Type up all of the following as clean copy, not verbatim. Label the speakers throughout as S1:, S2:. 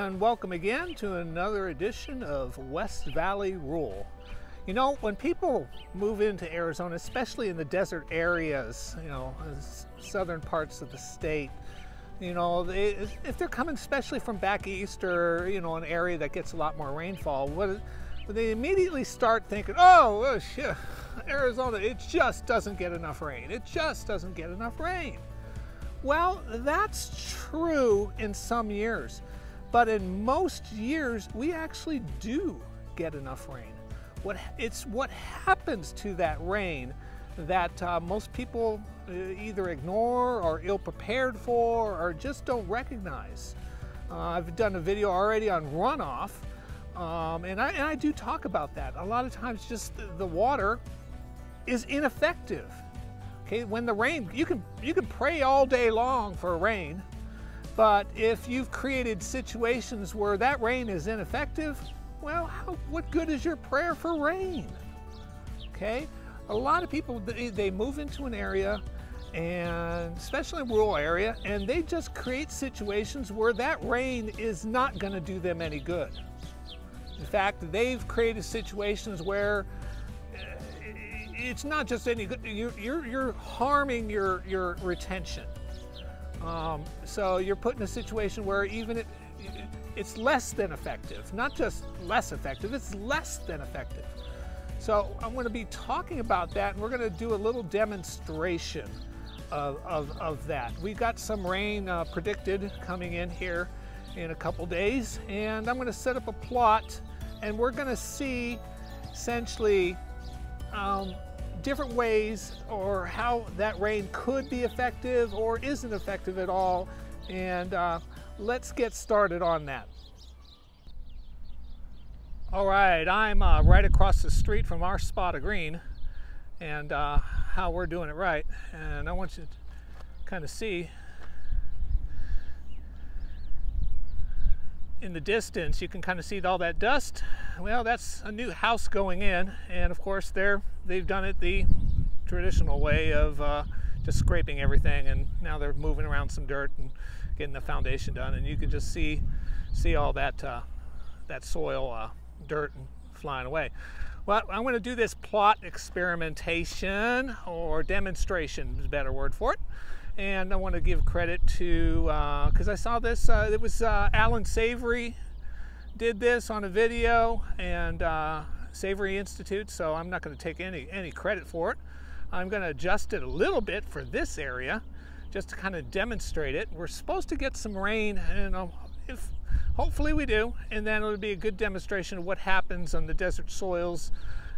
S1: and welcome again to another edition of West Valley Rule. You know, when people move into Arizona, especially in the desert areas, southern parts of the state, if they're coming especially from back east or, an area that gets a lot more rainfall, they immediately start thinking, oh, shit, Arizona, it just doesn't get enough rain. It just doesn't get enough rain. Well, that's true in some years, but in most years, we actually do get enough rain. It's what happens to that rain that most people either ignore or ill-prepared for or just don't recognize. I've done a video already on runoff, and I do talk about that. A lot of times just the water is ineffective. Okay, when the rain, you can pray all day long for rain, but if you've created situations where that rain is ineffective, well, what good is your prayer for rain? Okay, a lot of people, they move into an area, and especially a rural area, and they just create situations where that rain is not going to do them any good. In fact, they've created situations where it's not just any good, you're harming your retention. So you're put in a situation where even it's less than effective, not just less effective, it's less than effective. So I'm going to be talking about that, and we're going to do a little demonstration of that. We got some rain predicted coming in here in a couple days, and I'm going to set up a plot, and we're going to see essentially different ways or how that rain could be effective or isn't effective at all, and let's get started on that. All right, I'm right across the street from our spot of green, and how we're doing it right, and I want you to kind of see in the distance. You can kind of see all that dust. Well, that's a new house going in, and of course they've done it the traditional way of just scraping everything, and now they're moving around some dirt and getting the foundation done, and you can just see all that that soil, dirt, and flying away. Well, I'm going to do this plot experimentation, or demonstration is a better word for it. And I want to give credit to, because I saw this, it was Allan Savory did this on a video, and Savory Institute, so I'm not going to take any credit for it. I'm going to adjust it a little bit for this area, just to kind of demonstrate it. We're supposed to get some rain, and hopefully we do, and then it'll be a good demonstration of what happens on the desert soils,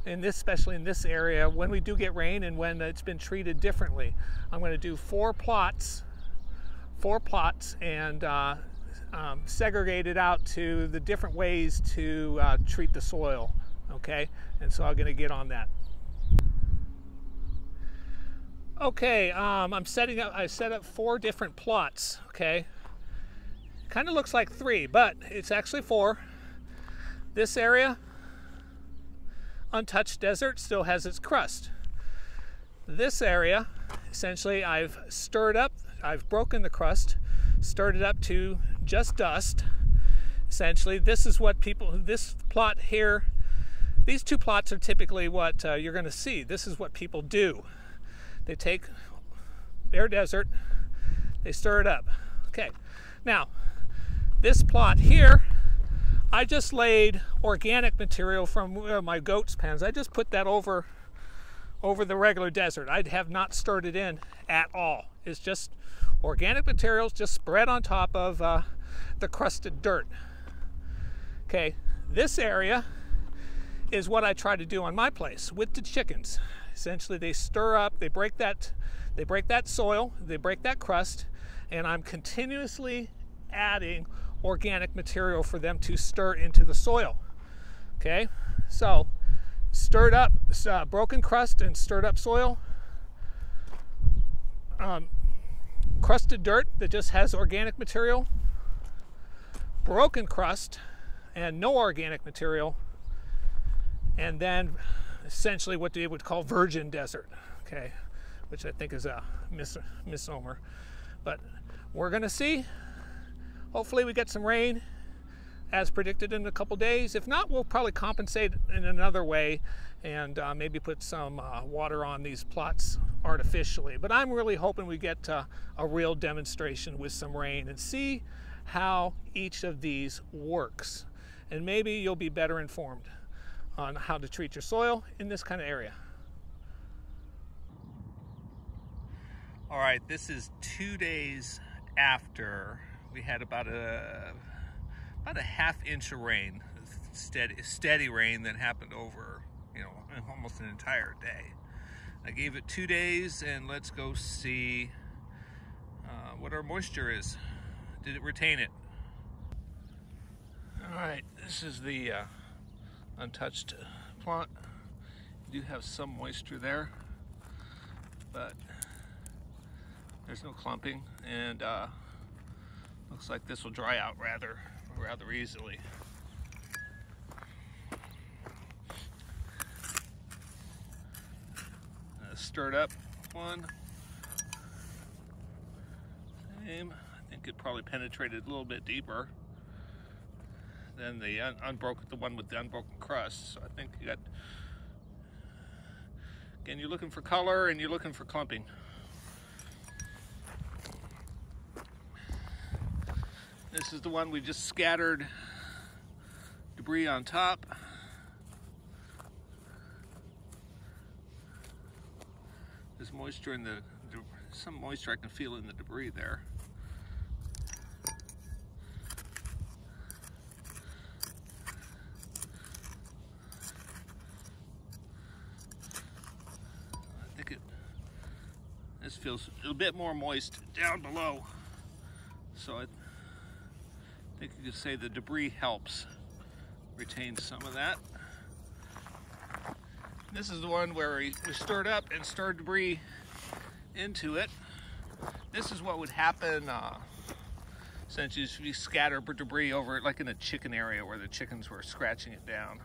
S1: especially in this area, when we do get rain and when it's been treated differently. I'm going to do four plots, and segregate it out to the different ways to treat the soil. Okay, and so I'm going to get on that. Okay, I set up four different plots. Okay, kind of looks like three, but it's actually four. This area, untouched desert, still has its crust. This area, essentially, I've broken the crust, stirred it up to just dust. Essentially, this is what this plot here, these two plots are typically what you're going to see. This is what people do. They take bare desert, they stir it up. Okay, now, this plot here, I just laid organic material from my goat's pens. I just put that over the regular desert. I have not stirred it in at all. It's just organic materials just spread on top of the crusted dirt. Okay, this area is what I try to do on my place with the chickens. Essentially, they stir up, they break that soil, they break that crust, and I'm continuously adding organic material for them to stir into the soil. Okay, so stirred up, broken crust and stirred up soil, crusted dirt that just has organic material, broken crust and no organic material, and then essentially what they would call virgin desert. Okay, which I think is a misnomer, but we're gonna see. Hopefully we get some rain as predicted in a couple days. If not, we'll probably compensate in another way and maybe put some water on these plots artificially. But I'm really hoping we get a real demonstration with some rain and see how each of these works. And maybe you'll be better informed on how to treat your soil in this kind of area. All right, this is 2 days after we had about a half inch of rain, steady rain that happened over, almost an entire day. I gave it 2 days, and let's go see what our moisture is. Did it retain it? All right, this is the untouched plant. You do have some moisture there, but there's no clumping, and looks like this will dry out rather easily. Stirred up one. Same. I think it probably penetrated a little bit deeper than the one with the unbroken crust. So I think you got, again, you're looking for color and you're looking for clumping. This is the one we just scattered debris on top. There's moisture in some moisture I can feel in the debris there. I think this feels a bit more moist down below. So I think you could say the debris helps retain some of that. This is the one where we stirred up and stirred debris into it. This is what would happen since you scatter debris over it, like in a chicken area where the chickens were scratching it down.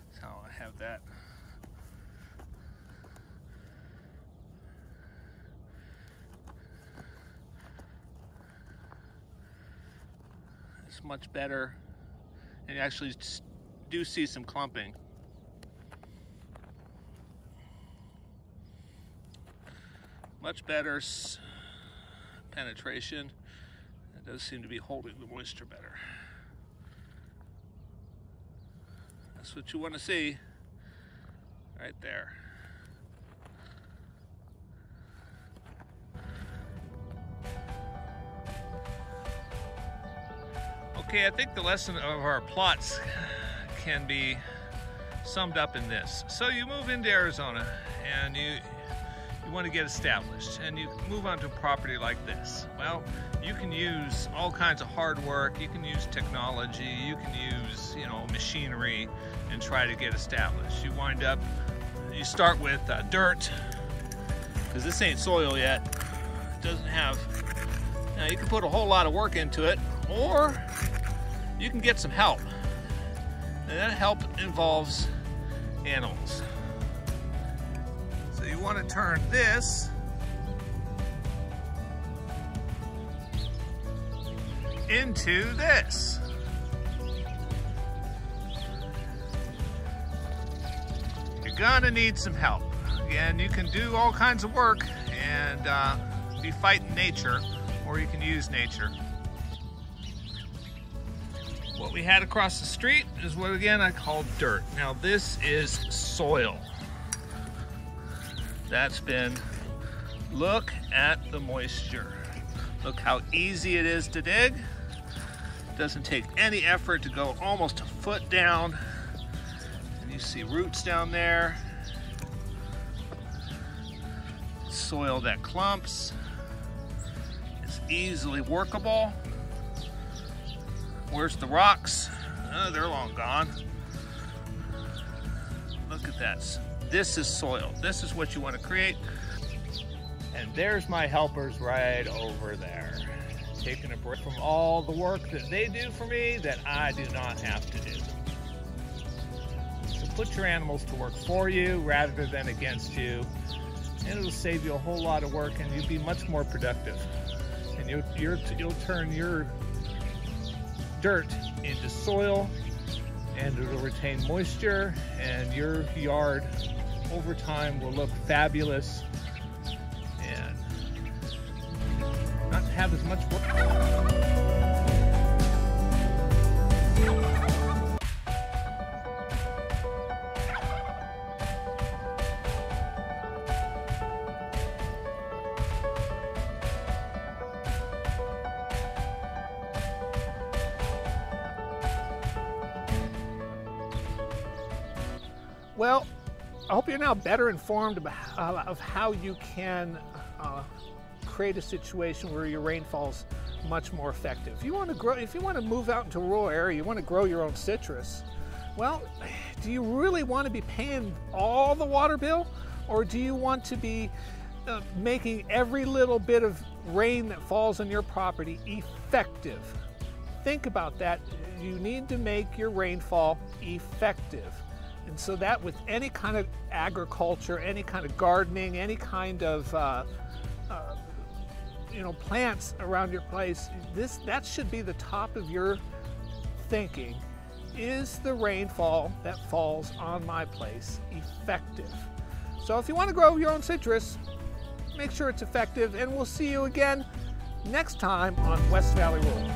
S1: That's how I have that. It's much better, and you actually do see some clumping. Much better penetration. It does seem to be holding the moisture better. That's what you want to see right there. Okay, I think the lesson of our plots can be summed up in this. So you move into Arizona and you want to get established, and you move onto a property like this. Well, you can use all kinds of hard work, you can use technology, you can use machinery and try to get established. You start with dirt, because this ain't soil yet. It doesn't have, now you can put a whole lot of work into it, or you can get some help, and that help involves animals. You want to turn this into this. You're gonna need some help. Again, you can do all kinds of work and be fighting nature, or you can use nature. What we had across the street is what, again, I call dirt. Now this is soil. That's been, look at the moisture. Look how easy it is to dig. It doesn't take any effort to go almost a foot down. And you see roots down there. Soil that clumps. It's easily workable. Where's the rocks? Oh, they're long gone. Look at that. This is soil. This is what you want to create. And there's my helpers right over there, taking a break from all the work that they do for me that I do not have to do. So put your animals to work for you rather than against you, and it'll save you a whole lot of work, and you'll be much more productive. And you'll turn your dirt into soil, and it'll retain moisture, and your yard over time will look fabulous and not have as much work. Well, I hope you're now better informed of how you can create a situation where your rainfall's much more effective. If you want to move out into a rural area, you want to grow your own citrus. Well, do you really want to be paying all the water bill, or do you want to be making every little bit of rain that falls on your property effective? Think about that. You need to make your rainfall effective. And so that with any kind of agriculture, any kind of gardening, any kind of plants around your place, that should be the top of your thinking. Is the rainfall that falls on my place effective? So if you want to grow your own citrus, make sure it's effective, and we'll see you again next time on West Valley Rural.